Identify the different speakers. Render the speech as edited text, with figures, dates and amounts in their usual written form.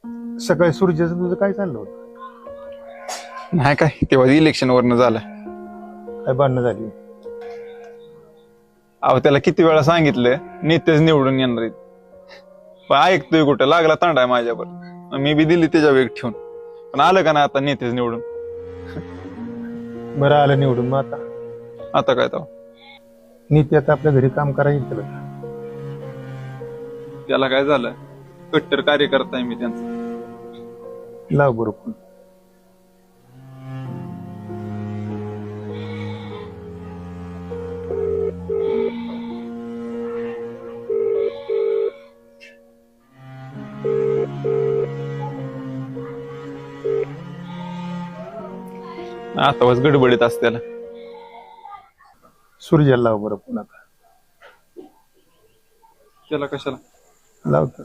Speaker 1: सकाळी सूर्याचं तुझं काय चाललं होतं?
Speaker 2: नाही काय तेव्हा इलेक्शन वरनं झालं.
Speaker 1: काय भांडणं झाली?
Speaker 2: अहो त्याला किती वेळा सांगितलं नेतेच निवडून येणार आहेत. पण ऐकतोय कुठं, लागला तांडा माझ्यावर. मी बी दिली त्याच्या वेग ठेवून, पण आलं का ना आता नेतेच निवडून.
Speaker 1: बरं आलं निवडून, मग
Speaker 2: आता काय तो
Speaker 1: नीती आता आपल्या घरी काम करायचं का?
Speaker 2: त्याला काय झालं, कट्टर कार्यकर्ता आहे मी त्यांचा.
Speaker 1: लाव बरोबर.
Speaker 2: आता वाज गडबडीत असत्याला.
Speaker 1: सूर्याला लाव बरं पुन्हा.
Speaker 2: त्याला कशाला
Speaker 1: लाव तर.